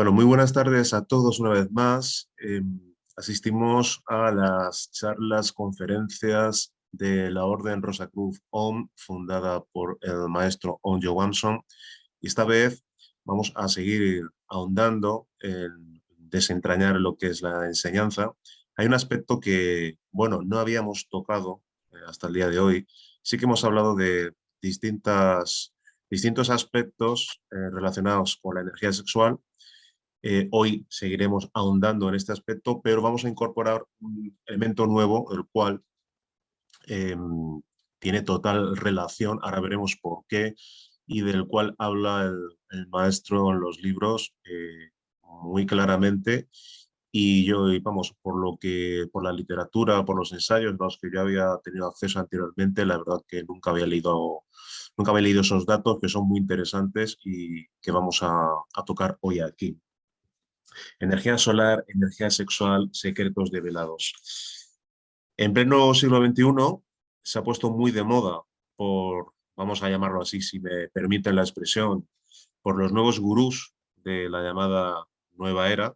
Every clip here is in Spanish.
Bueno, muy buenas tardes a todos una vez más. Asistimos a las charlas, conferencias de la Orden Rosacruz OM, fundada por el maestro Om Johansson. Y esta vez vamos a seguir ahondando en desentrañar lo que es la enseñanza. Hay un aspecto que, bueno, no habíamos tocado hasta el día de hoy. Sí que hemos hablado de distintos aspectos relacionados con la energía sexual. Hoy seguiremos ahondando en este aspecto, pero vamos a incorporar un elemento nuevo, el cual eh, tiene total relación, ahora veremos por qué, y del cual habla el maestro en los libros muy claramente. Y yo, y vamos, por la literatura, por los ensayos a los que yo había tenido acceso anteriormente, la verdad que nunca había leído esos datos que son muy interesantes y que vamos a tocar hoy aquí. Energía solar, energía sexual, secretos develados. En pleno siglo XXI se ha puesto muy de moda por, vamos a llamarlo así, si me permiten la expresión, por los nuevos gurús de la llamada nueva era,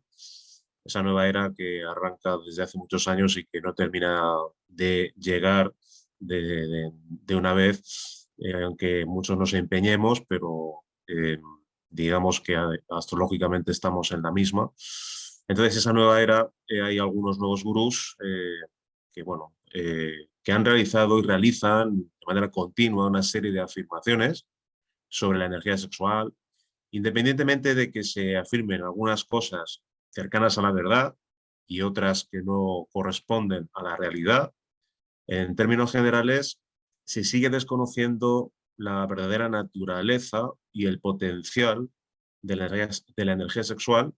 esa nueva era que arranca desde hace muchos años y que no termina de llegar de una vez, aunque muchos nos empeñemos, pero digamos que astrológicamente estamos en la misma. Entonces, esa nueva era, hay algunos nuevos gurús que, bueno, que han realizado y realizan de manera continua una serie de afirmaciones sobre la energía sexual, independientemente de que se afirmen algunas cosas cercanas a la verdad y otras que no corresponden a la realidad. En términos generales, se sigue desconociendo la verdadera naturaleza y el potencial de la energía sexual,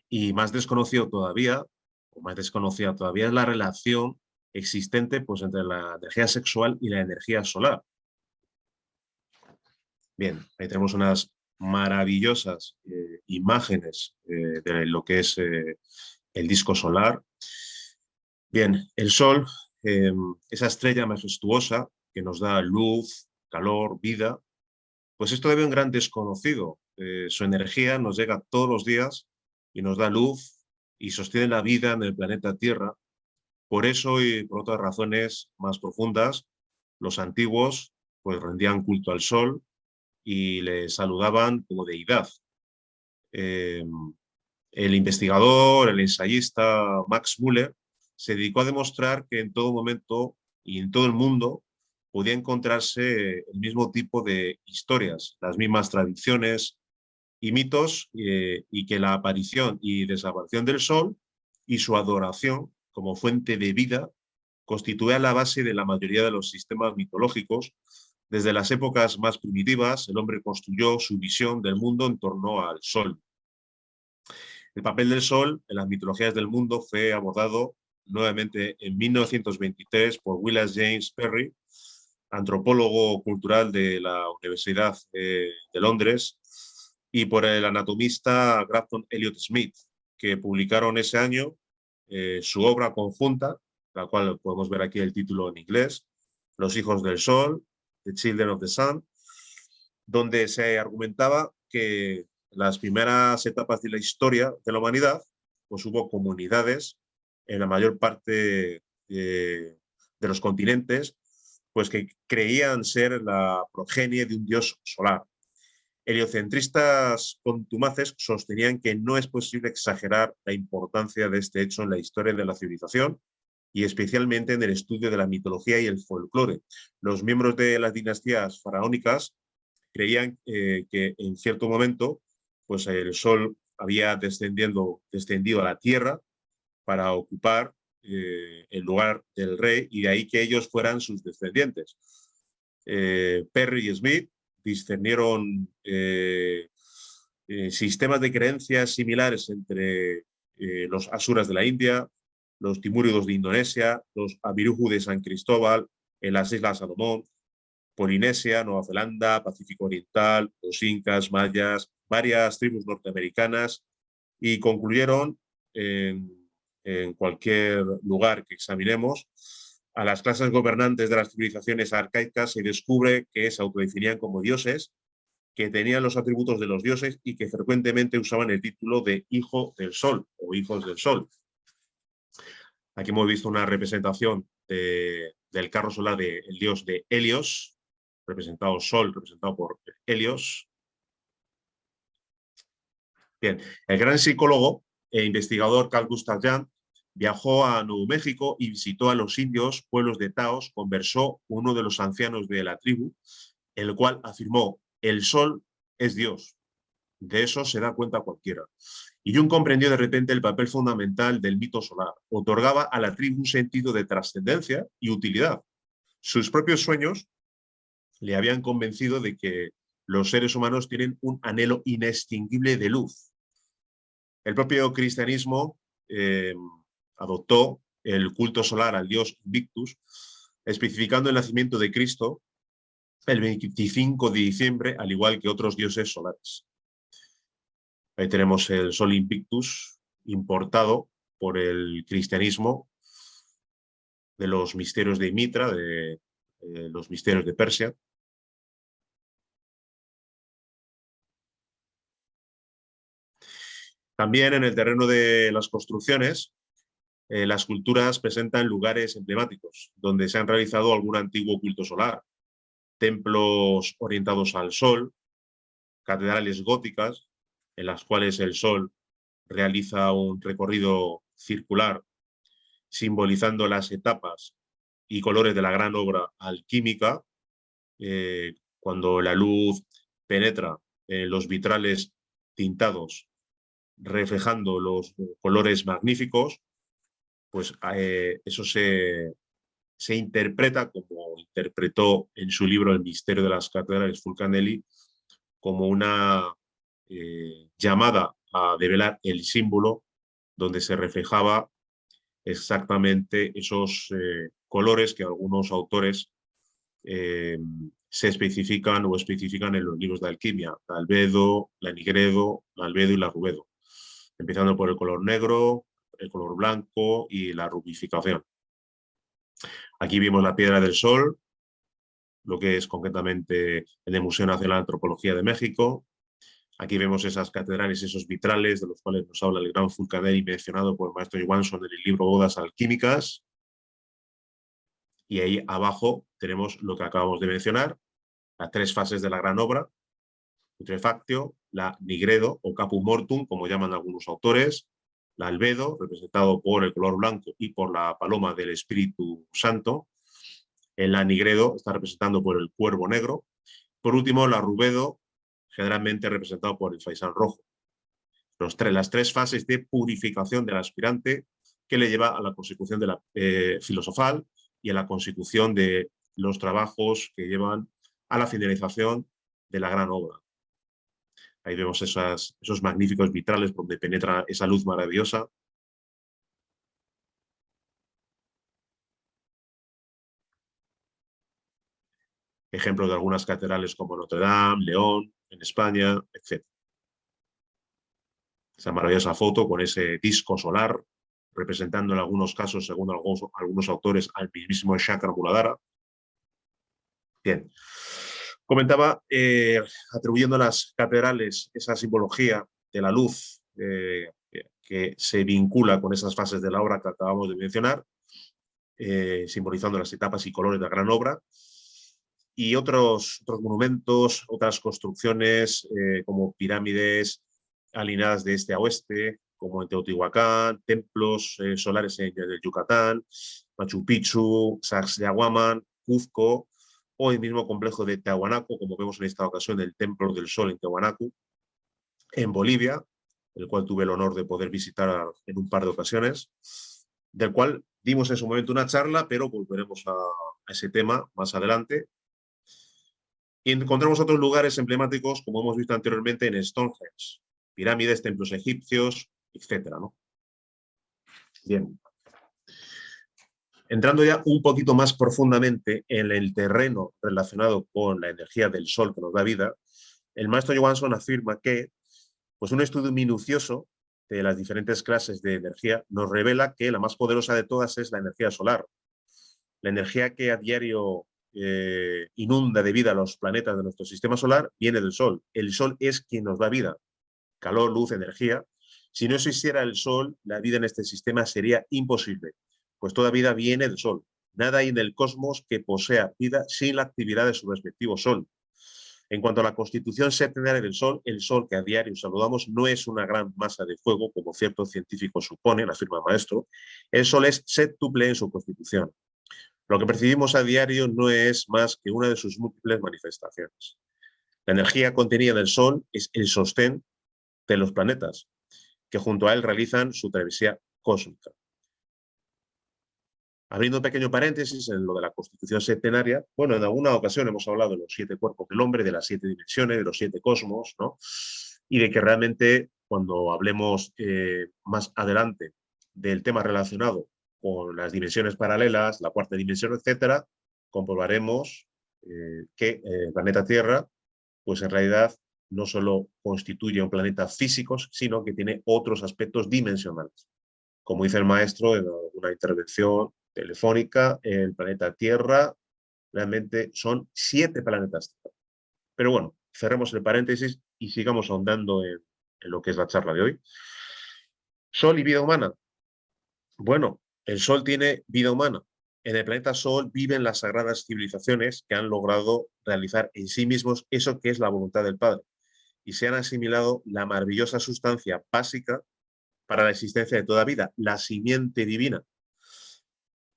y más desconocido todavía, o más desconocida todavía, es la relación existente pues, entre la energía sexual y la energía solar. Bien, ahí tenemos unas maravillosas imágenes de lo que es el disco solar. Bien, el Sol, eh, esa estrella majestuosa que nos da luz, calor, vida, pues es todavía un gran desconocido. Su energía nos llega todos los días y nos da luz y sostiene la vida en el planeta Tierra. Por eso y por otras razones más profundas, los antiguos pues rendían culto al Sol y le saludaban como deidad. Eh, el investigador, el ensayista Max Müller se dedicó a demostrar que en todo momento y en todo el mundo podía encontrarse el mismo tipo de historias, las mismas tradiciones y mitos, y que la aparición y desaparición del Sol y su adoración como fuente de vida constituía la base de la mayoría de los sistemas mitológicos. Desde las épocas más primitivas, el hombre construyó su visión del mundo en torno al Sol. El papel del Sol en las mitologías del mundo fue abordado nuevamente en 1923 por William James Perry, antropólogo cultural de la Universidad de Londres, y por el anatomista Grafton Elliot Smith, que publicaron ese año su obra conjunta, la cual podemos ver aquí el título en inglés, Los hijos del Sol, The Children of the Sun, donde se argumentaba que las primeras etapas de la historia de la humanidad, pues hubo comunidades en la mayor parte de los continentes, pues que creían ser la progenie de un dios solar. Heliocentristas contumaces sostenían que no es posible exagerar la importancia de este hecho en la historia de la civilización y especialmente en el estudio de la mitología y el folclore. Los miembros de las dinastías faraónicas creían que en cierto momento pues el Sol había descendido a la Tierra para ocupar el lugar del rey, y de ahí que ellos fueran sus descendientes. Perry y Smith discernieron sistemas de creencias similares entre los asuras de la India, los timúridos de Indonesia, los abiruju de San Cristóbal en las Islas Salomón, Polinesia, Nueva Zelanda, Pacífico Oriental, los incas, mayas, varias tribus norteamericanas, y concluyeron en cualquier lugar que examinemos a las clases gobernantes de las civilizaciones arcaicas se descubre que se autodefinían como dioses que tenían los atributos de los dioses y que frecuentemente usaban el título de hijo del sol o hijos del sol. Aquí hemos visto una representación del carro solar del dios de Helios, representado Sol, representado por Helios. Bien, el gran psicólogo e investigador Carl Gustav Jung viajó a Nuevo México y visitó a los indios, pueblos de Taos, conversó con uno de los ancianos de la tribu, el cual afirmó: el sol es Dios. De eso se da cuenta cualquiera. Y Jung comprendió de repente el papel fundamental del mito solar. Otorgaba a la tribu un sentido de trascendencia y utilidad. Sus propios sueños le habían convencido de que los seres humanos tienen un anhelo inextinguible de luz. El propio cristianismo adoptó el culto solar al dios Invictus, especificando el nacimiento de Cristo el 25 de diciembre, al igual que otros dioses solares. Ahí tenemos el Sol Invictus, importado por el cristianismo de los misterios de Mitra, de los misterios de Persia. También en el terreno de las construcciones, las culturas presentan lugares emblemáticos donde se han realizado algún antiguo culto solar, templos orientados al sol, catedrales góticas en las cuales el sol realiza un recorrido circular simbolizando las etapas y colores de la gran obra alquímica, cuando la luz penetra en los vitrales tintados reflejando los colores magníficos, pues eso se interpreta, como interpretó en su libro El misterio de las catedrales Fulcanelli, como una llamada a develar el símbolo donde se reflejaba exactamente esos colores que algunos autores se especifican o especifican en los libros de alquimia: la albedo, la nigredo, la albedo y la rubedo, empezando por el color negro, el color blanco y la rubificación. Aquí vimos la piedra del sol, lo que es concretamente en el Museo Nacional de Antropología de México. Aquí vemos esas catedrales, esos vitrales de los cuales nos habla el gran Fulcanelli, mencionado por el maestro Johansson en el libro Odas Alquímicas. Y ahí abajo tenemos lo que acabamos de mencionar, las tres fases de la gran obra: putrefactio, la nigredo o caput mortuum, como llaman algunos autores, la albedo, representado por el color blanco y por la paloma del Espíritu Santo. En la nigredo está representado por el cuervo negro. Por último, la rubedo, generalmente representado por el faisán rojo. Las tres fases de purificación del aspirante que le lleva a la consecución de la filosofal y a la consecución de los trabajos que llevan a la finalización de la gran obra. Ahí vemos esos magníficos vitrales donde penetra esa luz maravillosa. Ejemplos de algunas catedrales como Notre Dame, León, en España, etc. Esa maravillosa foto con ese disco solar, representando en algunos casos, según algunos autores, al mismísimo Shakramuladhara. Bien. Comentaba, atribuyendo a las catedrales esa simbología de la luz que se vincula con esas fases de la obra que acabamos de mencionar, simbolizando las etapas y colores de la gran obra. Y otros monumentos, otras construcciones como pirámides alineadas de este a oeste, como en Teotihuacán, templos solares en el Yucatán, Machu Picchu, Sacsayhuamán, Cuzco, o el mismo complejo de Tiahuanaco, como vemos en esta ocasión el Templo del Sol en Tiahuanaco, en Bolivia, el cual tuve el honor de poder visitar en un par de ocasiones, del cual dimos en su momento una charla, pero volveremos a ese tema más adelante. Y encontramos otros lugares emblemáticos, como hemos visto anteriormente, en Stonehenge, pirámides, templos egipcios, etc., ¿no? Bien. Entrando ya un poquito más profundamente en el terreno relacionado con la energía del sol que nos da vida, el maestro Johansson afirma que pues, un estudio minucioso de las diferentes clases de energía nos revela que la más poderosa de todas es la energía solar. La energía que a diario inunda de vida a los planetas de nuestro sistema solar viene del Sol. El Sol es quien nos da vida, calor, luz, energía. Si no existiera el Sol, la vida en este sistema sería imposible, pues toda vida viene del Sol. Nada hay en el cosmos que posea vida sin la actividad de su respectivo Sol. En cuanto a la constitución septenaria del Sol, el Sol que a diario saludamos no es una gran masa de fuego, como cierto científico supone, afirma el maestro. El Sol es séptuple en su constitución. Lo que percibimos a diario no es más que una de sus múltiples manifestaciones. La energía contenida en el Sol es el sostén de los planetas, que junto a él realizan su travesía cósmica. Abriendo un pequeño paréntesis en lo de la constitución septenaria, bueno, en alguna ocasión hemos hablado de los 7 cuerpos del hombre, de las 7 dimensiones, de los 7 cosmos, ¿no? Y de que realmente cuando hablemos más adelante del tema relacionado con las dimensiones paralelas, la cuarta dimensión, etcétera, comprobaremos que el planeta Tierra, pues en realidad no solo constituye un planeta físico, sino que tiene otros aspectos dimensionales. Como dice el maestro en alguna intervención telefónica, el planeta Tierra realmente son 7 planetas. Pero bueno, cerremos el paréntesis y sigamos ahondando en lo que es la charla de hoy. Sol y vida humana. Bueno, el Sol tiene vida humana. En el planeta Sol viven las sagradas civilizaciones que han logrado realizar en sí mismos eso que es la voluntad del Padre y se han asimilado la maravillosa sustancia básica para la existencia de toda vida, la simiente divina,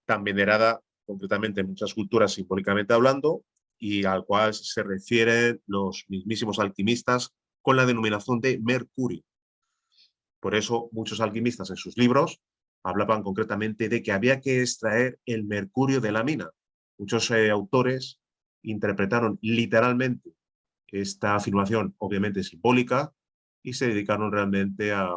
tan venerada concretamente en muchas culturas simbólicamente hablando y al cual se refieren los mismísimos alquimistas con la denominación de mercurio. Por eso muchos alquimistas en sus libros hablaban concretamente de que había que extraer el mercurio de la mina. Muchos autores interpretaron literalmente esta afirmación, obviamente simbólica, y se dedicaron realmente a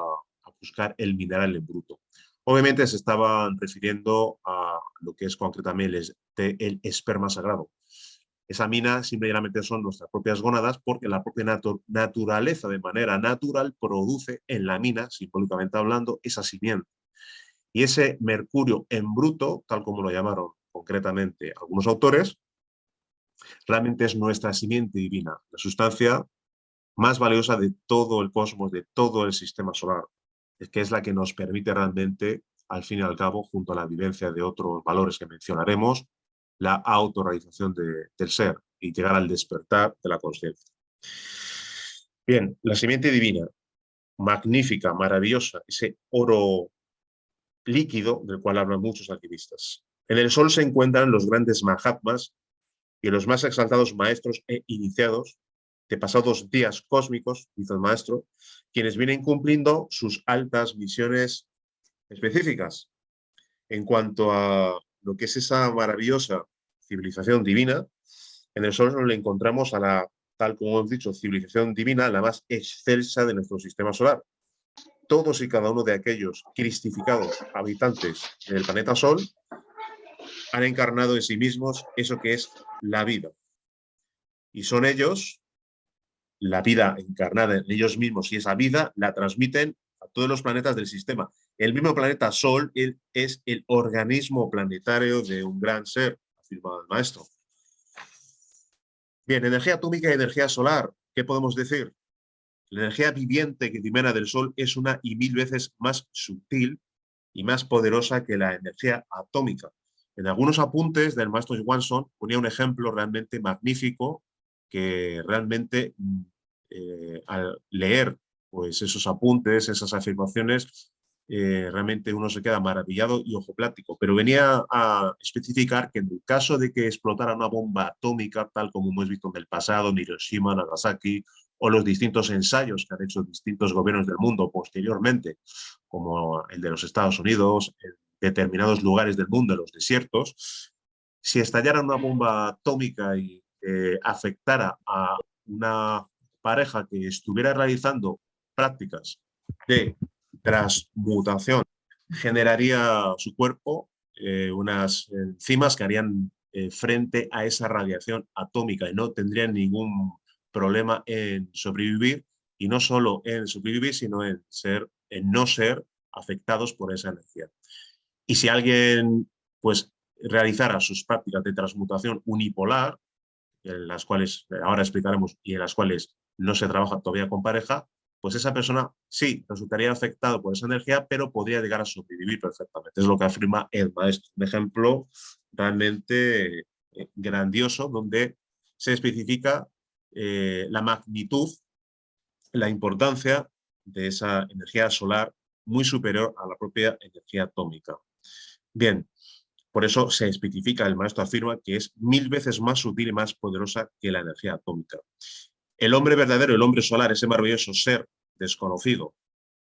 buscar el mineral en bruto. Obviamente se estaban refiriendo a lo que es concretamente el esperma sagrado. Esa mina simplemente son nuestras propias gónadas porque la propia naturaleza de manera natural produce en la mina, simbólicamente hablando, esa simiente. Y ese mercurio en bruto, tal como lo llamaron concretamente algunos autores, realmente es nuestra simiente divina, la sustancia más valiosa de todo el cosmos, de todo el sistema solar, es que es la que nos permite realmente, al fin y al cabo, junto a la vivencia de otros valores que mencionaremos, la autorrealización del ser y llegar al despertar de la conciencia. Bien, la simiente divina, magnífica, maravillosa, ese oro líquido del cual hablan muchos alquimistas. En el Sol se encuentran los grandes Mahatmas y los más exaltados maestros e iniciados de pasados días cósmicos, dice el maestro, quienes vienen cumpliendo sus altas misiones específicas. En cuanto a lo que es esa maravillosa civilización divina, en el Sol nos le encontramos a la, tal como hemos dicho, civilización divina, la más excelsa de nuestro sistema solar. Todos y cada uno de aquellos cristificados habitantes del planeta Sol han encarnado en sí mismos eso que es la vida. Y son ellos, la vida encarnada en ellos mismos, y esa vida la transmiten a todos los planetas del sistema. El mismo planeta Sol es el organismo planetario de un gran ser, afirma el maestro. Bien, energía atómica y energía solar, ¿qué podemos decir? La energía viviente que dimana del Sol es una y 1000 veces más sutil y más poderosa que la energía atómica. En algunos apuntes del maestro Johansson ponía un ejemplo realmente magnífico que realmente al leer pues, esos apuntes, esas afirmaciones, realmente uno se queda maravillado y ojoplático. Pero venía a especificar que en el caso de que explotara una bomba atómica, tal como hemos visto en el pasado, en Hiroshima, Nagasaki, o los distintos ensayos que han hecho distintos gobiernos del mundo posteriormente, como el de los Estados Unidos, en determinados lugares del mundo, en los desiertos, si estallara una bomba atómica y afectara a una pareja que estuviera realizando prácticas de transmutación, generaría su cuerpo unas enzimas que harían frente a esa radiación atómica y no tendrían ningún problema en sobrevivir, y no solo en sobrevivir, sino en no ser afectados por esa energía. Y si alguien pues realizara sus prácticas de transmutación unipolar, en las cuales ahora explicaremos y en las cuales no se trabaja todavía con pareja, pues esa persona sí resultaría afectado por esa energía, pero podría llegar a sobrevivir perfectamente. Es lo que afirma el maestro. Un ejemplo realmente grandioso donde se especifica la magnitud, la importancia de esa energía solar muy superior a la propia energía atómica. Bien, por eso se especifica, el maestro afirma que es 1000 veces más sutil y más poderosa que la energía atómica. El hombre verdadero, el hombre solar, ese maravilloso ser desconocido,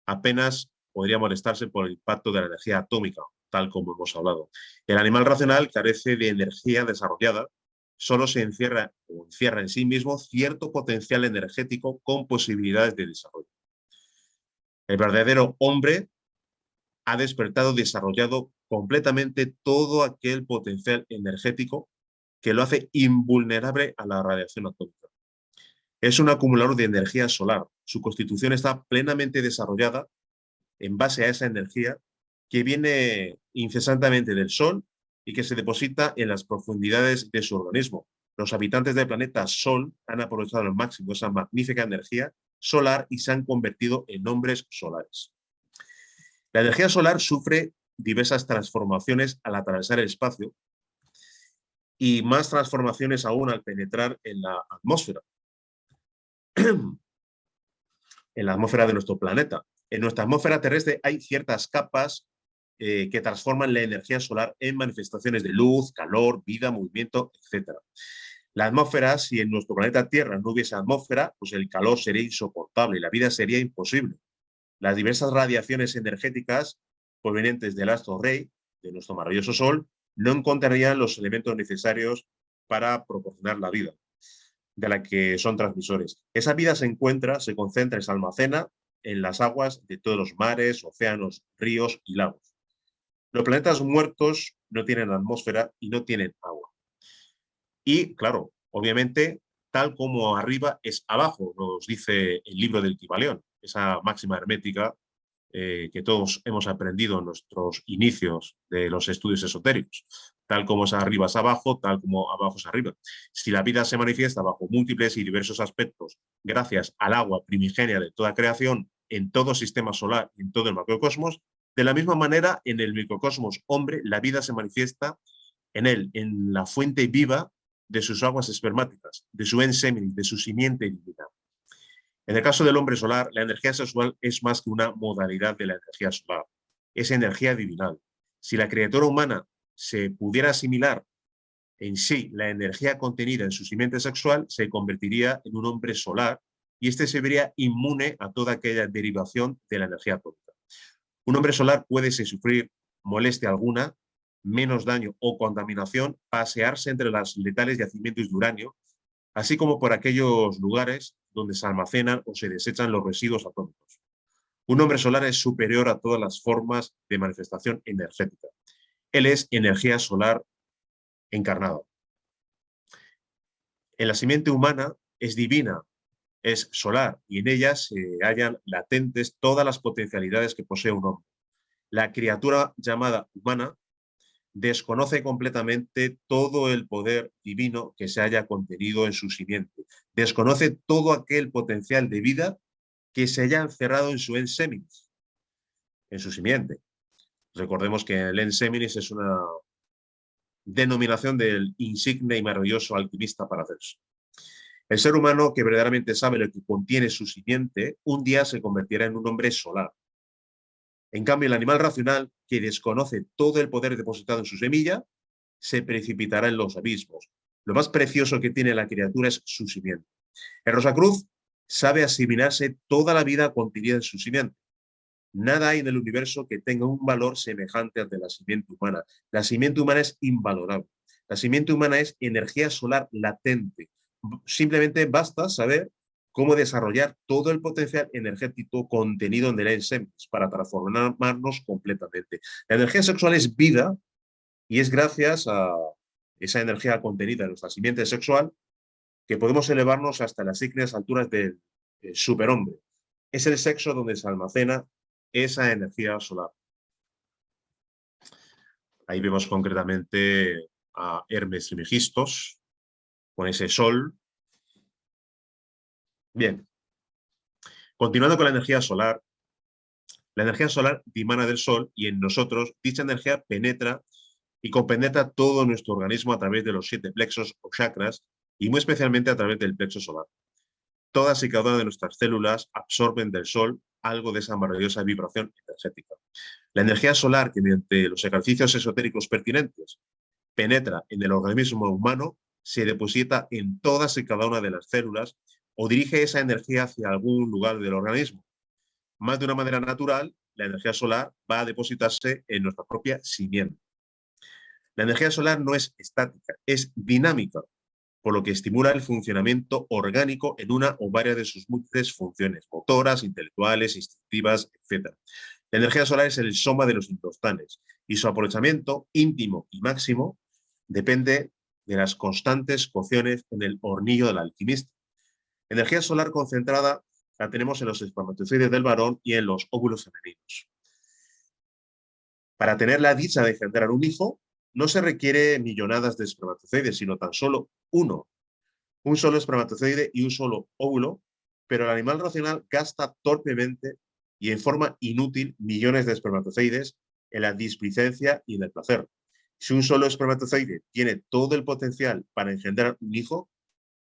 apenas podría molestarse por el impacto de la energía atómica, tal como hemos hablado. El animal racional carece de energía desarrollada, solo se encierra o encierra en sí mismo cierto potencial energético con posibilidades de desarrollo. El verdadero hombre ha despertado, desarrollado completamente todo aquel potencial energético que lo hace invulnerable a la radiación atómica. Es un acumulador de energía solar. Su constitución está plenamente desarrollada en base a esa energía que viene incesantemente del Sol y que se deposita en las profundidades de su organismo. Los habitantes del planeta Sol han aprovechado al máximo esa magnífica energía solar y se han convertido en hombres solares. La energía solar sufre diversas transformaciones al atravesar el espacio y más transformaciones aún al penetrar en la atmósfera. En la atmósfera de nuestro planeta. En nuestra atmósfera terrestre hay ciertas capas que transforman la energía solar en manifestaciones de luz, calor, vida, movimiento, etc. La atmósfera, si en nuestro planeta Tierra no hubiese atmósfera, pues el calor sería insoportable y la vida sería imposible. Las diversas radiaciones energéticas provenientes del astro rey, de nuestro maravilloso Sol, no encontrarían los elementos necesarios para proporcionar la vida de la que son transmisores. Esa vida se encuentra, se concentra y se almacena en las aguas de todos los mares, océanos, ríos y lagos. Los planetas muertos no tienen atmósfera y no tienen agua. Y, claro, obviamente, tal como arriba es abajo, nos dice el libro del Kybalión, esa máxima hermética que todos hemos aprendido en nuestros inicios de los estudios esotéricos. Tal como es arriba es abajo, tal como abajo es arriba. Si la vida se manifiesta bajo múltiples y diversos aspectos, gracias al agua primigenia de toda creación, en todo sistema solar y en todo el macrocosmos, de la misma manera, en el microcosmos hombre, la vida se manifiesta en él, en la fuente viva de sus aguas espermáticas, de su enseminis, de su simiente divina. En el caso del hombre solar, la energía sexual es más que una modalidad de la energía solar, es energía divinal. Si la criatura humana se pudiera asimilar en sí la energía contenida en su simiente sexual, se convertiría en un hombre solar y este se vería inmune a toda aquella derivación de la energía atómica. Un hombre solar puede sufrir molestia alguna, menos daño o contaminación, pasearse entre los letales yacimientos de uranio, así como por aquellos lugares donde se almacenan o se desechan los residuos atómicos. Un hombre solar es superior a todas las formas de manifestación energética. Él es energía solar encarnada. En la simiente humana es divina, es solar, y en ella se hallan latentes todas las potencialidades que posee un hombre. La criatura llamada humana desconoce completamente todo el poder divino que se haya contenido en su simiente. Desconoce todo aquel potencial de vida que se haya encerrado en su enseminis, en su simiente. Recordemos que el enseminis es una denominación del insigne y maravilloso alquimista Paracelso. El ser humano que verdaderamente sabe lo que contiene su simiente, un día se convertirá en un hombre solar. En cambio, el animal racional, que desconoce todo el poder depositado en su semilla, se precipitará en los abismos. Lo más precioso que tiene la criatura es su simiente. El Rosacruz sabe asimilarse toda la vida contenida en su simiente. Nada hay en el universo que tenga un valor semejante al de la simiente humana. La simiente humana es invalorable. La simiente humana es energía solar latente. Simplemente basta saber cómo desarrollar todo el potencial energético contenido en el enseminis para transformarnos completamente. La energía sexual es vida y es gracias a esa energía contenida en nuestra simiente sexual que podemos elevarnos hasta las ígneas alturas del superhombre. Es el sexo donde se almacena esa energía solar. Ahí vemos concretamente a Hermes Trismegistos con ese sol. Bien, continuando con la energía solar dimana del sol y en nosotros dicha energía penetra y compenetra todo nuestro organismo a través de los 7 plexos o chakras y muy especialmente a través del plexo solar. Todas y cada una de nuestras células absorben del sol algo de esa maravillosa vibración energética. La energía solar que mediante los ejercicios esotéricos pertinentes penetra en el organismo humano se deposita en todas y cada una de las células o dirige esa energía hacia algún lugar del organismo. Más de una manera natural, la energía solar va a depositarse en nuestra propia simiente. La energía solar no es estática, es dinámica, por lo que estimula el funcionamiento orgánico en una o varias de sus múltiples funciones, motoras, intelectuales, instintivas, etc. La energía solar es el soma de los inconstantes y su aprovechamiento íntimo y máximo depende de las constantes cocciones en el hornillo del alquimista. Energía solar concentrada la tenemos en los espermatozoides del varón y en los óvulos femeninos. Para tener la dicha de engendrar un hijo, no se requiere millonadas de espermatozoides, sino tan solo uno. Un solo espermatozoide y un solo óvulo, pero el animal racional gasta torpemente y en forma inútil millones de espermatozoides en la displicencia y en el placer. Si un solo espermatozoide tiene todo el potencial para engendrar un hijo,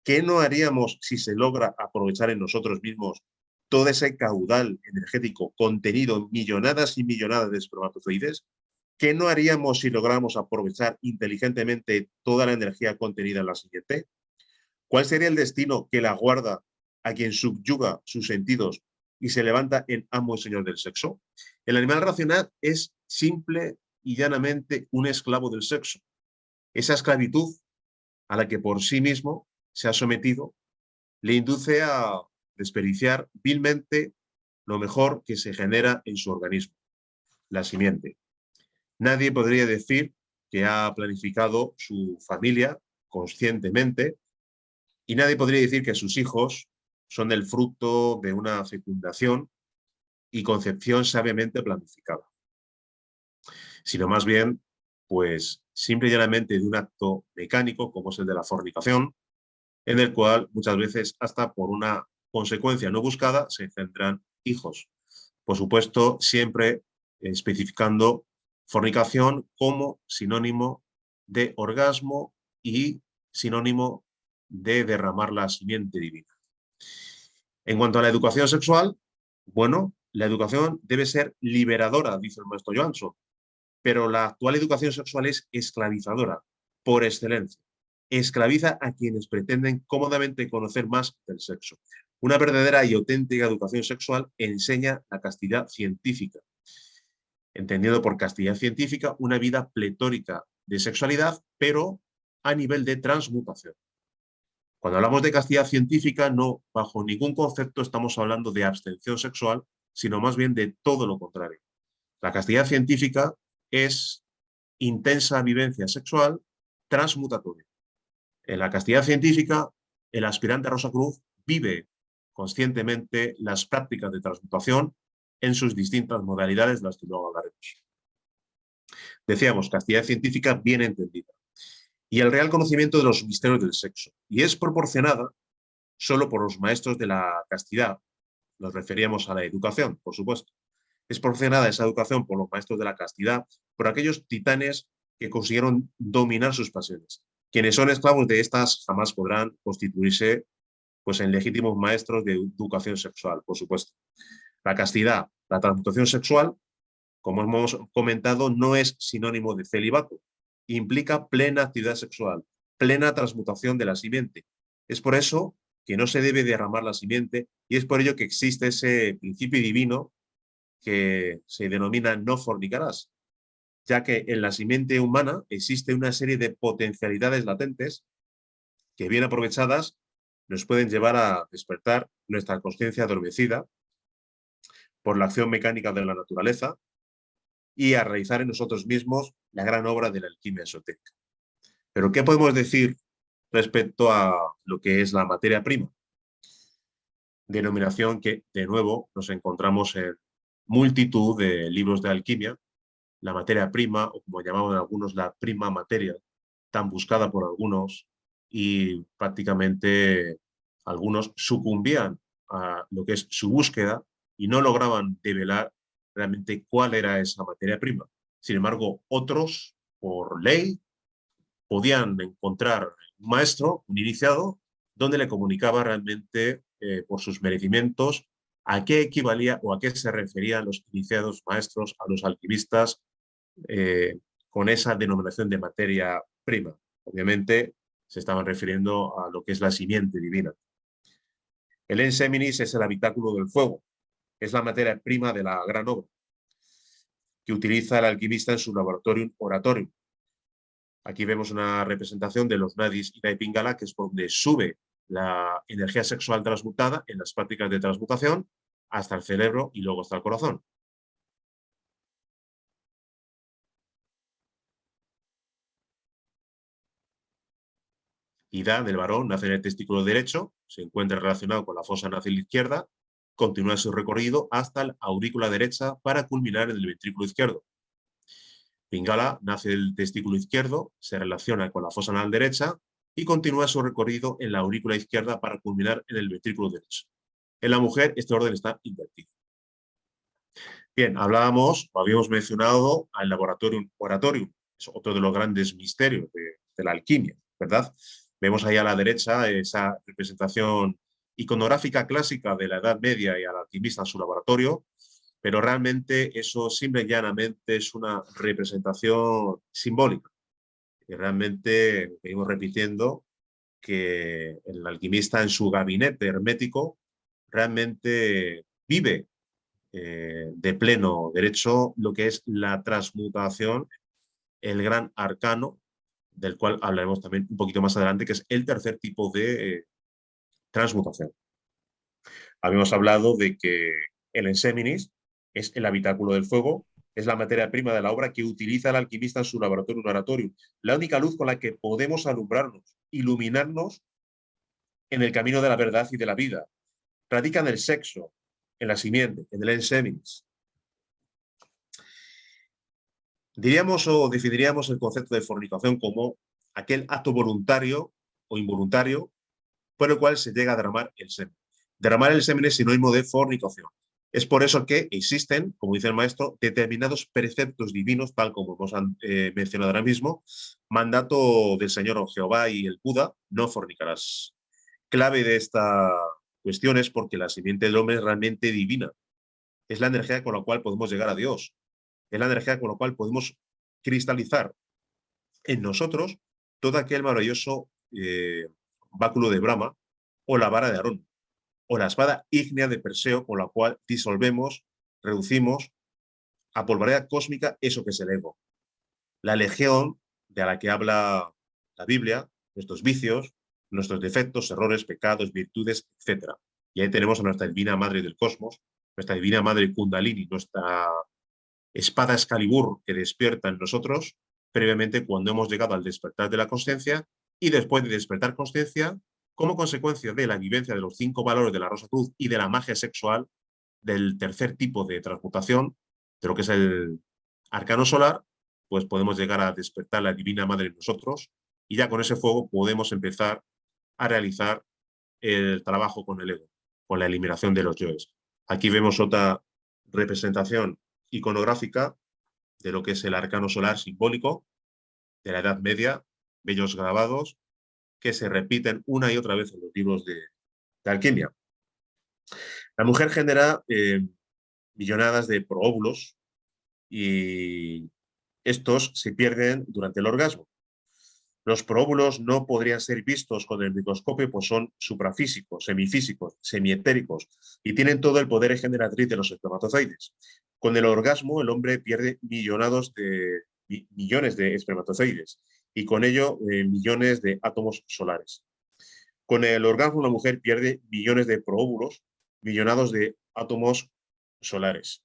¿qué no haríamos si se logra aprovechar en nosotros mismos todo ese caudal energético contenido en millonadas y millonadas de espermatozoides? ¿Qué no haríamos si logramos aprovechar inteligentemente toda la energía contenida en la siguiente? ¿Cuál sería el destino que la guarda a quien subyuga sus sentidos y se levanta en amo y señor del sexo? El animal racional es simple y llanamente un esclavo del sexo. Esa esclavitud a la que por sí mismo se ha sometido le induce a desperdiciar vilmente lo mejor que se genera en su organismo, la simiente. Nadie podría decir que ha planificado su familia conscientemente y nadie podría decir que sus hijos son el fruto de una fecundación y concepción sabiamente planificada, sino más bien, pues, simple y llanamente de un acto mecánico como es el de la fornicación, en el cual muchas veces hasta por una consecuencia no buscada se engendran hijos. Por supuesto, siempre especificando fornicación como sinónimo de orgasmo y sinónimo de derramar la simiente divina. En cuanto a la educación sexual, bueno, la educación debe ser liberadora, dice el maestro Johansson, pero la actual educación sexual es esclavizadora, por excelencia. Esclaviza a quienes pretenden cómodamente conocer más del sexo. Una verdadera y auténtica educación sexual enseña la castidad científica, entendiendo por castidad científica una vida pletórica de sexualidad, pero a nivel de transmutación. Cuando hablamos de castidad científica, no bajo ningún concepto estamos hablando de abstención sexual, sino más bien de todo lo contrario. La castidad científica es intensa vivencia sexual transmutatoria. En la castidad científica, el aspirante a Rosacruz vive conscientemente las prácticas de transmutación en sus distintas modalidades, de las que luego hablaremos. Decíamos, castidad científica bien entendida. Y el real conocimiento de los misterios del sexo. Y es proporcionada solo por los maestros de la castidad. Nos referíamos a la educación, por supuesto. Es proporcionada esa educación por los maestros de la castidad, por aquellos titanes que consiguieron dominar sus pasiones. Quienes son esclavos de estas jamás podrán constituirse pues, en legítimos maestros de educación sexual, por supuesto. La castidad, la transmutación sexual, como hemos comentado, no es sinónimo de celibato. Implica plena actividad sexual, plena transmutación de la simiente. Es por eso que no se debe derramar la simiente y es por ello que existe ese principio divino que se denomina no fornicarás, ya que en la simiente humana existe una serie de potencialidades latentes que bien aprovechadas nos pueden llevar a despertar nuestra conciencia adormecida por la acción mecánica de la naturaleza y a realizar en nosotros mismos la gran obra de la alquimia esotérica. Pero ¿qué podemos decir respecto a lo que es la materia prima? Denominación que, de nuevo, nos encontramos en multitud de libros de alquimia la materia prima, o como llamaban algunos, la prima materia, tan buscada por algunos, y prácticamente algunos sucumbían a lo que es su búsqueda y no lograban develar realmente cuál era esa materia prima. Sin embargo, otros, por ley, podían encontrar un maestro, un iniciado, donde le comunicaba realmente por sus merecimientos a qué equivalía o a qué se referían los iniciados maestros, a los alquimistas, con esa denominación de materia prima. Obviamente se estaban refiriendo a lo que es la simiente divina. El enseminis es el habitáculo del fuego, es la materia prima de la gran obra que utiliza el alquimista en su laboratorio oratorio. Aquí vemos una representación de los nadis y la Pingala, que es por donde sube la energía sexual transmutada en las prácticas de transmutación hasta el cerebro y luego hasta el corazón. Ida del varón nace en el testículo derecho, se encuentra relacionado con la fosa nasal izquierda, continúa su recorrido hasta la aurícula derecha para culminar en el ventrículo izquierdo. Pingala nace del testículo izquierdo, se relaciona con la fosa anal derecha y continúa su recorrido en la aurícula izquierda para culminar en el ventrículo derecho. En la mujer este orden está invertido. Bien, habíamos mencionado al Laboratorium Oratorium, es otro de los grandes misterios de la alquimia, ¿verdad? Vemos ahí a la derecha esa representación iconográfica clásica de la Edad Media y al alquimista en su laboratorio, pero realmente eso simple y llanamente es una representación simbólica. Y realmente venimos repitiendo que el alquimista en su gabinete hermético realmente vive de pleno derecho lo que es la transmutación, el gran arcano, del cual hablaremos también un poquito más adelante, que es el tercer tipo de transmutación. Habíamos hablado de que el enseminis es el habitáculo del fuego, es la materia prima de la obra que utiliza el alquimista en su laboratorio oratorio, la única luz con la que podemos alumbrarnos, iluminarnos en el camino de la verdad y de la vida. Radica en el sexo, en la simiente, en el enseminis. Diríamos o definiríamos el concepto de fornicación como aquel acto voluntario o involuntario por el cual se llega a derramar el semen. Derramar el semen es sinónimo de fornicación. Es por eso que existen, como dice el maestro, determinados preceptos divinos, tal como hemos mencionado ahora mismo, mandato del Señor Jehová y el Buda, no fornicarás. Clave de esta cuestión es porque la simiente del hombre es realmente divina. Es la energía con la cual podemos llegar a Dios. Es la energía con la cual podemos cristalizar en nosotros todo aquel maravilloso báculo de Brahma o la vara de Aarón o la espada ígnea de Perseo con la cual disolvemos, reducimos a polvareda cósmica eso que es el ego. La legión de la que habla la Biblia, nuestros vicios, nuestros defectos, errores, pecados, virtudes, etc. Y ahí tenemos a nuestra divina madre del cosmos, nuestra divina madre Kundalini, nuestra espada Excalibur que despierta en nosotros previamente cuando hemos llegado al despertar de la consciencia y después de despertar consciencia, como consecuencia de la vivencia de los 5 valores de la Rosa Cruz y de la magia sexual del tercer tipo de transmutación, de lo que es el arcano solar, pues podemos llegar a despertar la divina madre en nosotros y ya con ese fuego podemos empezar a realizar el trabajo con el ego, con la eliminación de los yoes. Aquí vemos otra representación iconográfica de lo que es el arcano solar simbólico de la Edad Media, bellos grabados que se repiten una y otra vez en los libros de alquimia. La mujer genera millonadas de proóvulos y estos se pierden durante el orgasmo. Los proóvulos no podrían ser vistos con el microscopio, pues son suprafísicos, semifísicos, semietéricos y tienen todo el poder generatriz de los espermatozoides. Con el orgasmo, el hombre pierde millones de espermatozoides y con ello millones de átomos solares. Con el orgasmo, la mujer pierde millones de proóvulos, millonados de átomos solares.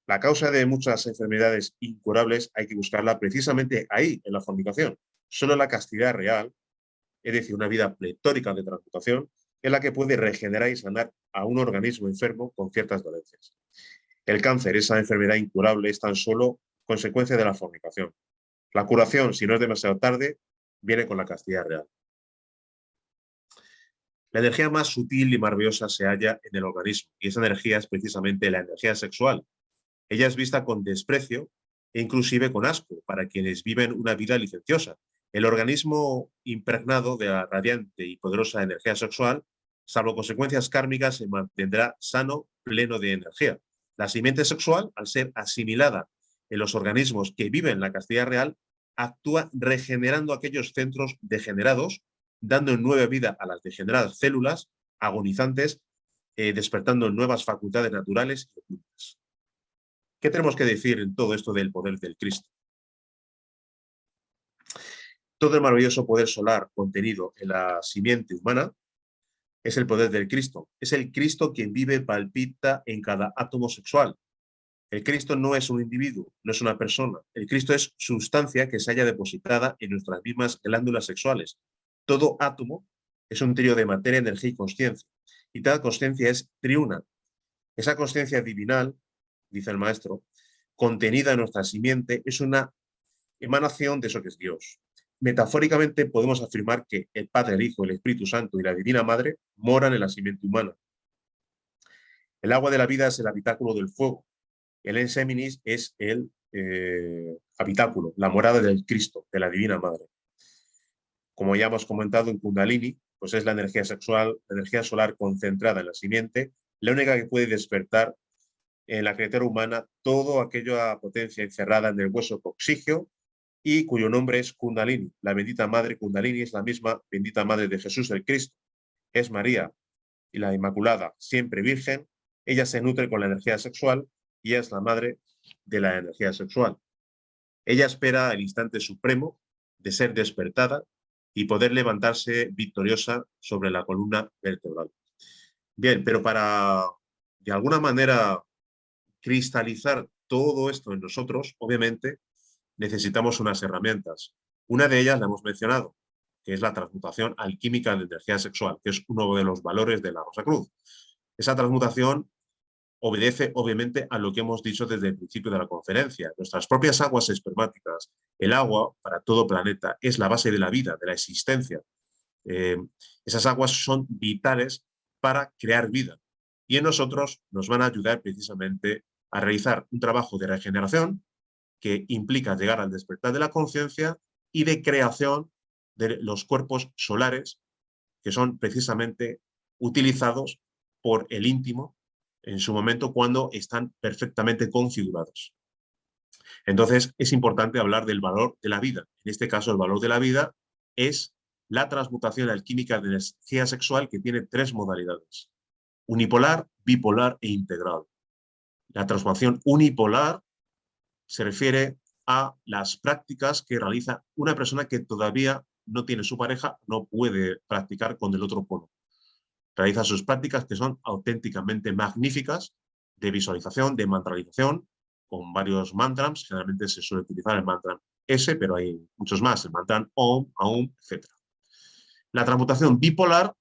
La causa de muchas enfermedades incurables hay que buscarla precisamente ahí, en la fornicación. Solo la castidad real, es decir, una vida pletórica de transmutación, es la que puede regenerar y sanar a un organismo enfermo con ciertas dolencias. El cáncer, esa enfermedad incurable, es tan solo consecuencia de la fornicación. La curación, si no es demasiado tarde, viene con la castidad real. La energía más sutil y maravillosa se halla en el organismo, y esa energía es precisamente la energía sexual. Ella es vista con desprecio e inclusive con asco para quienes viven una vida licenciosa. El organismo impregnado de la radiante y poderosa energía sexual, salvo consecuencias kármicas, se mantendrá sano, pleno de energía. La simiente sexual, al ser asimilada en los organismos que viven la castidad real, actúa regenerando aquellos centros degenerados, dando nueva vida a las degeneradas células agonizantes, despertando nuevas facultades naturales y ocultas. ¿Qué tenemos que decir en todo esto del poder del Cristo? Todo el maravilloso poder solar contenido en la simiente humana es el poder del Cristo. Es el Cristo quien vive, palpita en cada átomo sexual. El Cristo no es un individuo, no es una persona. El Cristo es sustancia que se halla depositada en nuestras mismas glándulas sexuales. Todo átomo es un trío de materia, energía y consciencia. Y cada consciencia es triuna. Esa consciencia divinal, dice el maestro, contenida en nuestra simiente, es una emanación de eso que es Dios. Metafóricamente podemos afirmar que el Padre, el Hijo, el Espíritu Santo y la Divina Madre moran en la simiente humana. El agua de la vida es el habitáculo del fuego. El enseminis es el habitáculo, la morada del Cristo, de la Divina Madre. Como ya hemos comentado en Kundalini, pues es la energía sexual, la energía solar concentrada en la simiente, la única que puede despertar en la criatura humana toda aquella potencia encerrada en el hueso coxígeo y cuyo nombre es Kundalini. La bendita Madre Kundalini es la misma bendita Madre de Jesús el Cristo. Es María y la Inmaculada, siempre virgen. Ella se nutre con la energía sexual y es la madre de la energía sexual. Ella espera el instante supremo de ser despertada y poder levantarse victoriosa sobre la columna vertebral. Bien, pero para de alguna manera cristalizar todo esto en nosotros, obviamente, necesitamos unas herramientas. Una de ellas la hemos mencionado, que es la transmutación alquímica de energía sexual, que es uno de los valores de la Rosa Cruz. Esa transmutación obedece, obviamente, a lo que hemos dicho desde el principio de la conferencia. Nuestras propias aguas espermáticas, el agua para todo planeta, es la base de la vida, de la existencia. Esas aguas son vitales para crear vida. Y en nosotros nos van a ayudar precisamente a realizar un trabajo de regeneración que implica llegar al despertar de la conciencia y de creación de los cuerpos solares que son precisamente utilizados por el íntimo en su momento cuando están perfectamente configurados. Entonces es importante hablar del valor de la vida. En este caso el valor de la vida es la transmutación alquímica de energía sexual que tiene tres modalidades: unipolar, bipolar e integral. La transformación unipolar se refiere a las prácticas que realiza una persona que todavía no tiene su pareja, no puede practicar con el otro polo. Realiza sus prácticas que son auténticamente magníficas de visualización, de mantralización, con varios mantras. Generalmente se suele utilizar el mantra S, pero hay muchos más, el mantra Om, Aum, etc. La transmutación bipolar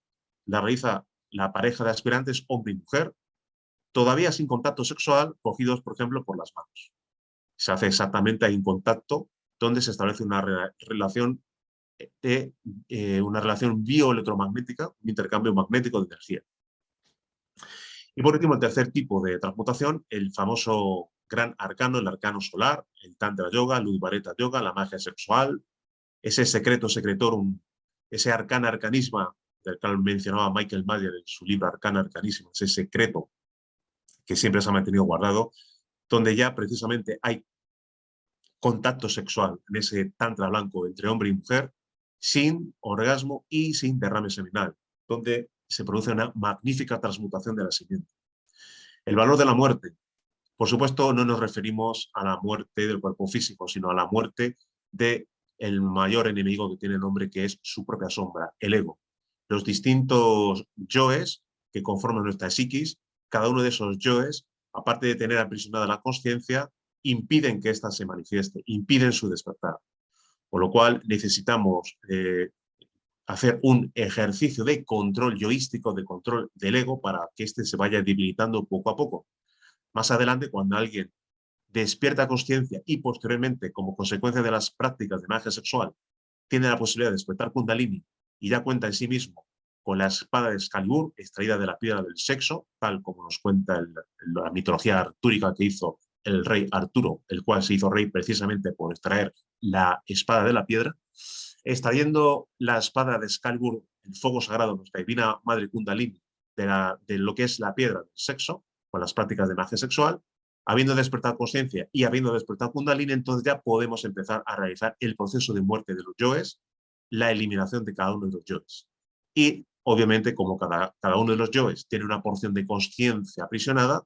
la realiza la pareja de aspirantes hombre y mujer, todavía sin contacto sexual, cogidos, por ejemplo, por las manos. Se hace exactamente ahí un contacto donde se establece una relación una relación bioelectromagnética, un intercambio magnético de energía. Y por último, el tercer tipo de transmutación, el famoso gran arcano, el arcano solar, el Tantra Yoga, el Udvareta Yoga, la magia sexual, ese secreto secretorum, ese arcana arcanisma del cual mencionaba Michael Mayer en su libro Arcana Arcanísima, ese secreto que siempre se ha mantenido guardado, donde ya precisamente hay contacto sexual en ese tantra blanco entre hombre y mujer, sin orgasmo y sin derrame seminal, donde se produce una magnífica transmutación de la simiente. El valor de la muerte. Por supuesto, no nos referimos a la muerte del cuerpo físico, sino a la muerte del mayor enemigo que tiene el hombre, que es su propia sombra, el ego. Los distintos yoes que conforman nuestra psiquis, cada uno de esos yoes, aparte de tener aprisionada la conciencia, impiden que ésta se manifieste, impiden su despertar. Por lo cual necesitamos hacer un ejercicio de control yoístico, de control del ego, para que éste se vaya debilitando poco a poco. Más adelante, cuando alguien despierta conciencia y posteriormente, como consecuencia de las prácticas de magia sexual, tiene la posibilidad de despertar Kundalini y ya cuenta en sí mismo con la espada de Excalibur, extraída de la piedra del sexo, tal como nos cuenta la mitología artúrica que hizo el rey Arturo, el cual se hizo rey precisamente por extraer la espada de la piedra, extrayendo la espada de Excalibur, el fuego sagrado, nuestra divina madre Kundalini, de lo que es la piedra del sexo, con las prácticas de magia sexual, habiendo despertado conciencia y habiendo despertado Kundalini, entonces ya podemos empezar a realizar el proceso de muerte de los yoes, la eliminación de cada uno de los yoes. Y obviamente, como cada uno de los yoes tiene una porción de conciencia aprisionada,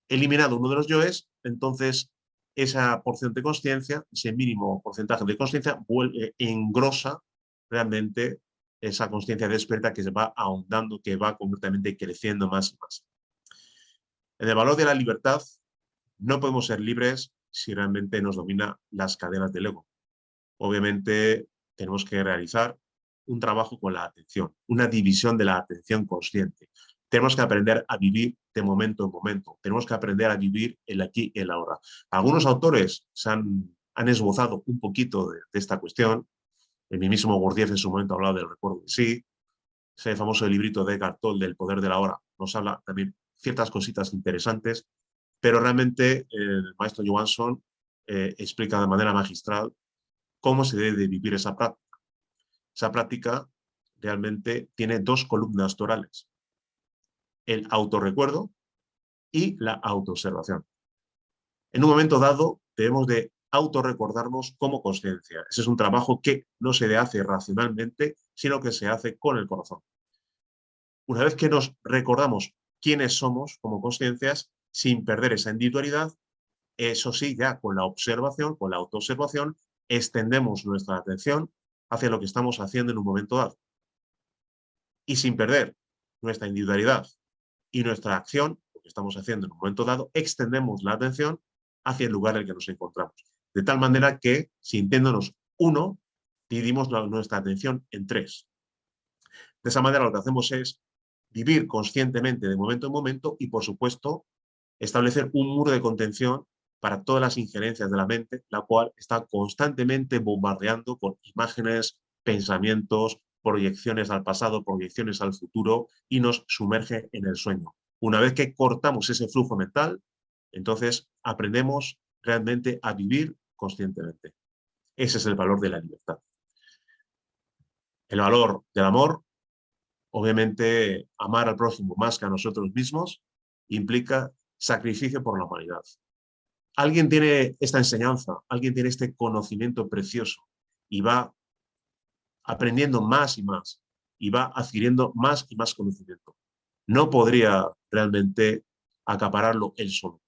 eliminado uno de los yoes, entonces esa porción de conciencia, ese mínimo porcentaje de conciencia, engrosa realmente esa conciencia despierta que se va ahondando, que va completamente creciendo más y más. En el valor de la libertad, no podemos ser libres si realmente nos domina las cadenas del ego. Obviamente tenemos que realizar un trabajo con la atención, una división de la atención consciente. Tenemos que aprender a vivir de momento en momento. Tenemos que aprender a vivir el aquí y el ahora. Algunos autores han esbozado un poquito de esta cuestión. El mismo Gurdjieff en su momento ha hablado del recuerdo de sí. Ese famoso librito de Eckhart Tolle del poder de la hora nos habla también ciertas cositas interesantes, pero realmente el maestro Johansson explica de manera magistral cómo se debe vivir esa práctica. Esa práctica realmente tiene dos columnas torales: el autorrecuerdo y la autoobservación. En un momento dado debemos de autorrecordarnos como conciencia. Ese es un trabajo que no se hace racionalmente, sino que se hace con el corazón. Una vez que nos recordamos quiénes somos como conciencias, sin perder esa individualidad, eso sí, ya con la observación, con la autoobservación, extendemos nuestra atención hacia lo que estamos haciendo en un momento dado. Y sin perder nuestra individualidad y nuestra acción, lo que estamos haciendo en un momento dado, extendemos la atención hacia el lugar en el que nos encontramos. De tal manera que, sintiéndonos uno, dividimos nuestra atención en tres. De esa manera lo que hacemos es vivir conscientemente de momento en momento y, por supuesto, establecer un muro de contención para todas las injerencias de la mente, la cual está constantemente bombardeando con imágenes, pensamientos, proyecciones al pasado, proyecciones al futuro, y nos sumerge en el sueño. Una vez que cortamos ese flujo mental, entonces aprendemos realmente a vivir conscientemente. Ese es el valor de la libertad. El valor del amor, obviamente, amar al prójimo más que a nosotros mismos, implica sacrificio por la humanidad. Alguien tiene esta enseñanza, alguien tiene este conocimiento precioso y va aprendiendo más y va adquiriendo más y más conocimiento. No podría realmente acapararlo él solo.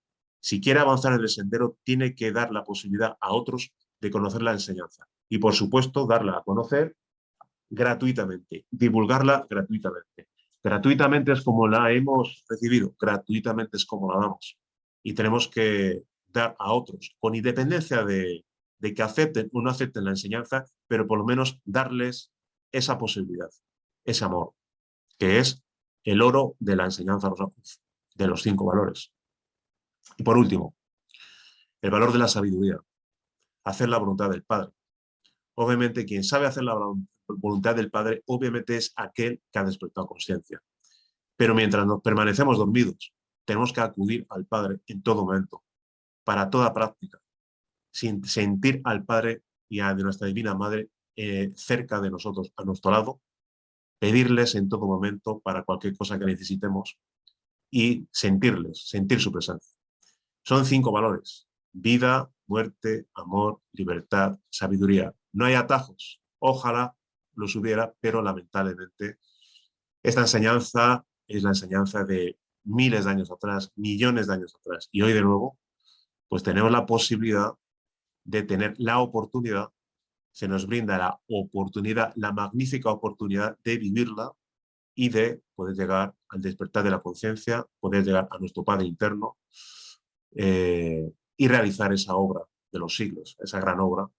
Si quiere avanzar en el sendero, tiene que dar la posibilidad a otros de conocer la enseñanza y, por supuesto, darla a conocer gratuitamente, divulgarla gratuitamente. Gratuitamente es como la hemos recibido, gratuitamente es como la damos. Y tenemos que dar a otros, con independencia de que acepten o no acepten la enseñanza, pero por lo menos darles esa posibilidad, ese amor, que es el oro de la enseñanza Rosacruz, de los 5 valores. Y por último, el valor de la sabiduría, hacer la voluntad del Padre. Obviamente, quien sabe hacer la voluntad del Padre, obviamente es aquel que ha despertado conciencia. Pero mientras nos permanecemos dormidos, tenemos que acudir al Padre en todo momento, para toda práctica, sin sentir al Padre y a nuestra Divina Madre cerca de nosotros, a nuestro lado, pedirles en todo momento para cualquier cosa que necesitemos y sentirles, sentir su presencia. Son 5 valores: vida, muerte, amor, libertad, sabiduría. No hay atajos. Ojalá los hubiera, pero lamentablemente esta enseñanza es la enseñanza de miles de años atrás, millones de años atrás. Y hoy de nuevo, pues tenemos la posibilidad de tener la oportunidad, se nos brinda la oportunidad, la magnífica oportunidad de vivirla y de poder llegar al despertar de la conciencia, poder llegar a nuestro Padre interno y realizar esa obra de los siglos, esa gran obra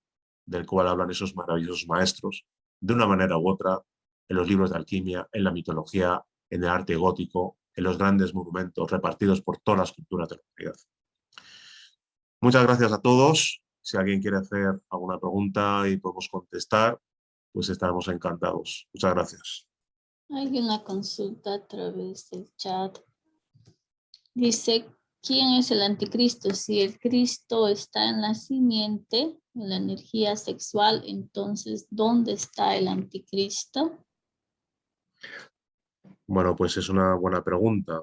del cual hablan esos maravillosos maestros, de una manera u otra, en los libros de alquimia, en la mitología, en el arte gótico, en los grandes monumentos repartidos por todas las culturas de la humanidad. Muchas gracias a todos. Si alguien quiere hacer alguna pregunta y podemos contestar, pues estaremos encantados. Muchas gracias. Hay una consulta a través del chat. Dice, ¿quién es el anticristo? Si el Cristo está en la simiente, en la energía sexual, entonces, ¿dónde está el anticristo? Bueno, pues es una buena pregunta.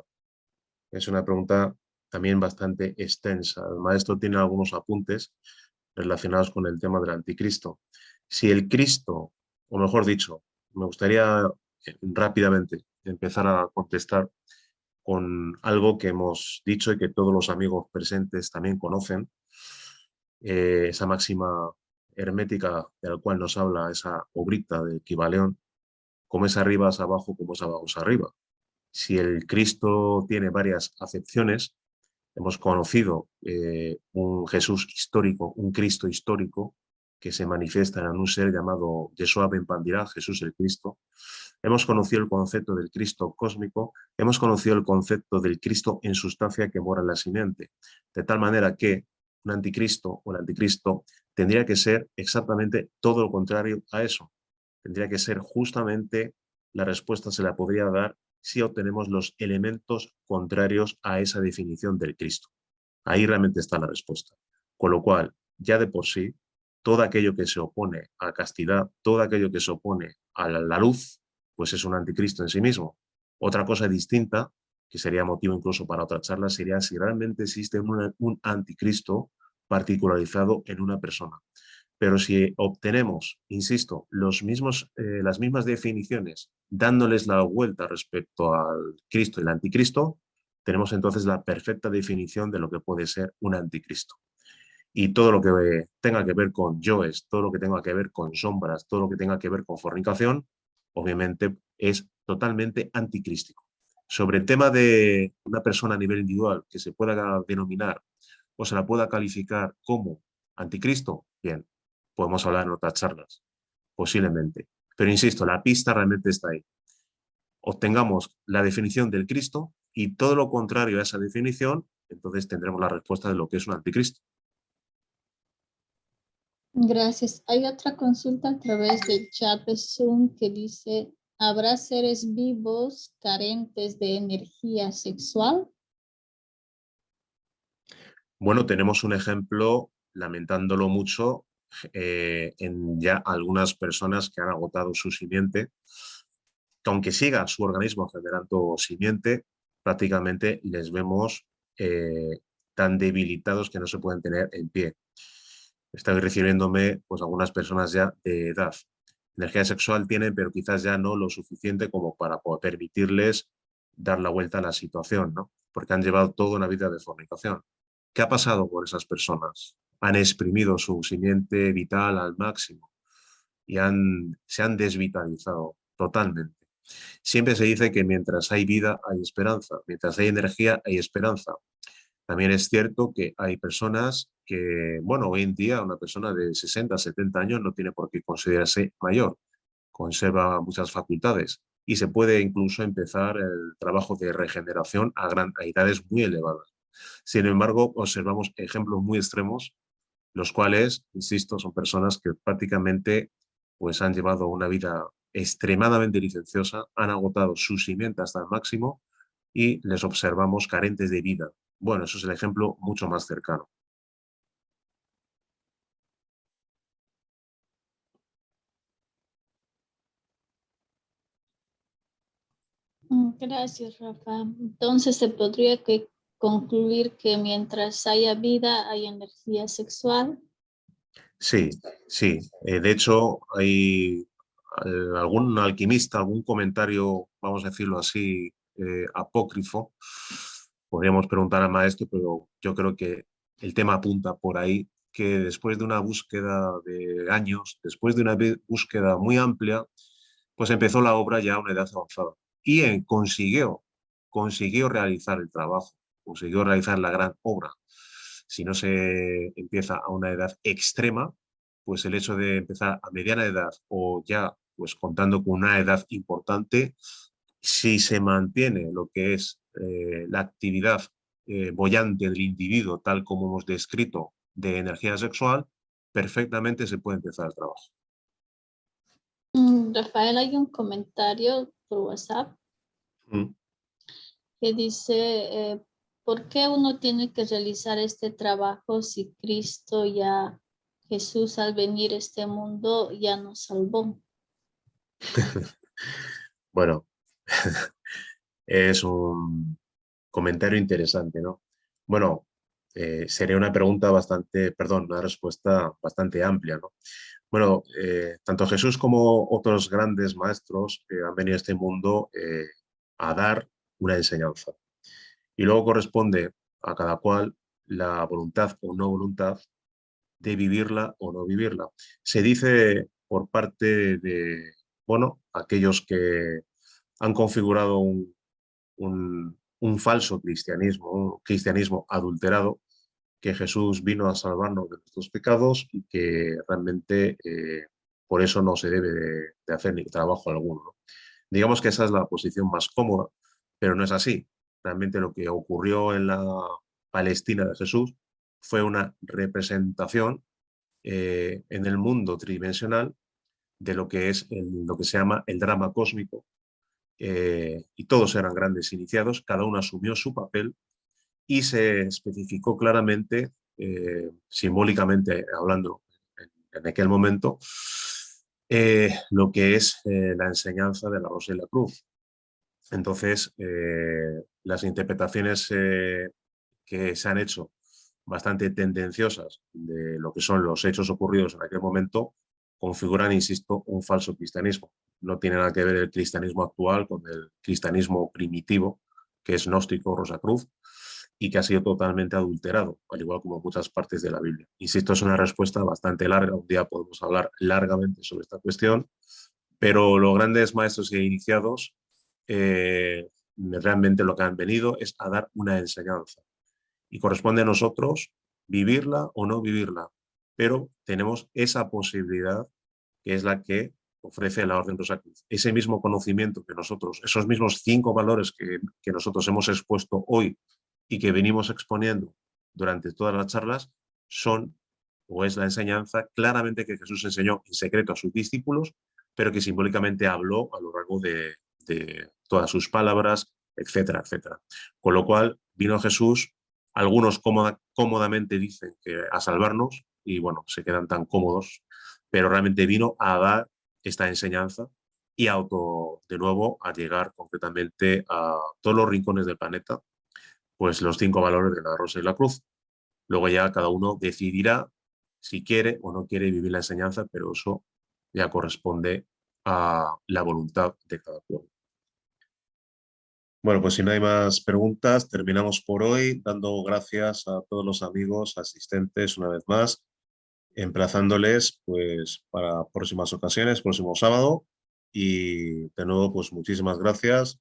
Es una pregunta también bastante extensa. El maestro tiene algunos apuntes relacionados con el tema del anticristo. Si el Cristo, o mejor dicho, me gustaría rápidamente empezar a contestar con algo que hemos dicho y que todos los amigos presentes también conocen, esa máxima hermética de la cual nos habla esa obrita del Kybalión, como es arriba es abajo, como es abajo es arriba. Si el Cristo tiene varias acepciones, hemos conocido un Jesús histórico, un Cristo histórico, que se manifiesta en un ser llamado Yeshua Ben Pandirá, Jesús el Cristo. Hemos conocido el concepto del Cristo cósmico, hemos conocido el concepto del Cristo en sustancia que mora en la simiente, de tal manera que un anticristo o el anticristo tendría que ser exactamente todo lo contrario a eso. Tendría que ser justamente, la respuesta se la podría dar si obtenemos los elementos contrarios a esa definición del Cristo. Ahí realmente está la respuesta. Con lo cual, ya de por sí, todo aquello que se opone a castidad, todo aquello que se opone a la luz, pues es un anticristo en sí mismo. Otra cosa distinta, que sería motivo incluso para otra charla, sería si realmente existe un anticristo particularizado en una persona. Pero si obtenemos, insisto, las mismas definiciones, dándoles la vuelta respecto al Cristo y el anticristo, tenemos entonces la perfecta definición de lo que puede ser un anticristo. Y todo lo que tenga que ver con yoes, todo lo que tenga que ver con sombras, todo lo que tenga que ver con fornicación, obviamente es totalmente anticrístico. Sobre el tema de una persona a nivel individual que se pueda denominar o se la pueda calificar como anticristo, bien, podemos hablar en otras charlas, posiblemente. Pero insisto, la pista realmente está ahí. Obtengamos la definición del Cristo y todo lo contrario a esa definición, entonces tendremos la respuesta de lo que es un anticristo. Gracias. Hay otra consulta a través del chat de Zoom que dice, ¿habrá seres vivos carentes de energía sexual? Bueno, tenemos un ejemplo, lamentándolo mucho, en ya algunas personas que han agotado su simiente, que aunque siga su organismo generando simiente, prácticamente les vemos tan debilitados que no se pueden tener en pie. Estoy refiriéndome pues, a algunas personas ya de edad. Energía sexual tienen, pero quizás ya no lo suficiente como para poder permitirles dar la vuelta a la situación, ¿no? Porque han llevado toda una vida de fornicación. ¿Qué ha pasado con esas personas? Han exprimido su simiente vital al máximo y se han desvitalizado totalmente. Siempre se dice que mientras hay vida hay esperanza, mientras hay energía hay esperanza. También es cierto que hay personas que, bueno, hoy en día una persona de 60, 70 años no tiene por qué considerarse mayor, conserva muchas facultades y se puede incluso empezar el trabajo de regeneración a edades muy elevadas. Sin embargo, observamos ejemplos muy extremos, los cuales, insisto, son personas que prácticamente pues, han llevado una vida extremadamente licenciosa, han agotado su simiente hasta el máximo y les observamos carentes de vida. Bueno, eso es el ejemplo mucho más cercano. Gracias, Rafa. Entonces se podría concluir que mientras haya vida hay energía sexual. Sí, sí. De hecho, hay algún alquimista, algún comentario, vamos a decirlo así, apócrifo. Podríamos preguntar al maestro, pero yo creo que el tema apunta por ahí, que después de una búsqueda de años, después de una búsqueda muy amplia, pues empezó la obra ya a una edad avanzada. Y consiguió realizar el trabajo, consiguió realizar la gran obra. Si no se empieza a una edad extrema, pues el hecho de empezar a mediana edad o ya pues contando con una edad importante, si se mantiene lo que es la actividad boyante del individuo, tal como hemos descrito, de energía sexual, perfectamente se puede empezar el trabajo. Rafael, hay un comentario por WhatsApp que dice, ¿por qué uno tiene que realizar este trabajo si Cristo ya, Jesús al venir a este mundo ya nos salvó? Bueno, es un comentario interesante, ¿no? Bueno, sería una pregunta bastante, perdón, una respuesta bastante amplia, ¿no? Bueno, tanto Jesús como otros grandes maestros han venido a este mundo a dar una enseñanza. Y luego corresponde a cada cual la voluntad o no voluntad de vivirla o no vivirla. Se dice por parte de, bueno, aquellos que han configurado un falso cristianismo, un cristianismo adulterado, que Jesús vino a salvarnos de nuestros pecados y que realmente por eso no se debe de hacer ni trabajo alguno, ¿no? Digamos que esa es la posición más cómoda, pero no es así. Realmente lo que ocurrió en la Palestina de Jesús fue una representación en el mundo tridimensional de lo que es lo que se llama el drama cósmico, y todos eran grandes iniciados, cada uno asumió su papel y se especificó claramente, simbólicamente hablando en aquel momento, lo que es la enseñanza de la Rosa y la Cruz. Entonces, las interpretaciones que se han hecho bastante tendenciosas de lo que son los hechos ocurridos en aquel momento configuran, insisto, un falso cristianismo. No tiene nada que ver el cristianismo actual con el cristianismo primitivo, que es gnóstico, Rosacruz, y que ha sido totalmente adulterado, al igual como muchas partes de la Biblia. Insisto, es una respuesta bastante larga, un día podemos hablar largamente sobre esta cuestión, pero los grandes maestros e iniciados realmente lo que han venido es a dar una enseñanza y corresponde a nosotros vivirla o no vivirla, pero tenemos esa posibilidad que es la que ofrece la Orden Rosacruz. Ese mismo conocimiento que nosotros, esos mismos 5 valores que nosotros hemos expuesto hoy y que venimos exponiendo durante todas las charlas, son o es la enseñanza claramente que Jesús enseñó en secreto a sus discípulos, pero que simbólicamente habló a lo largo de todas sus palabras, etcétera, etcétera. Con lo cual vino Jesús, algunos cómodamente dicen que a salvarnos, y bueno, se quedan tan cómodos, pero realmente vino a dar esta enseñanza y de nuevo a llegar concretamente a todos los rincones del planeta, pues los 5 valores de la Rosa y la Cruz. Luego ya cada uno decidirá si quiere o no quiere vivir la enseñanza, pero eso ya corresponde a la voluntad de cada uno. Bueno, pues si no hay más preguntas, terminamos por hoy, dando gracias a todos los amigos asistentes una vez más, emplazándoles pues para próximas ocasiones, próximo sábado, y de nuevo pues muchísimas gracias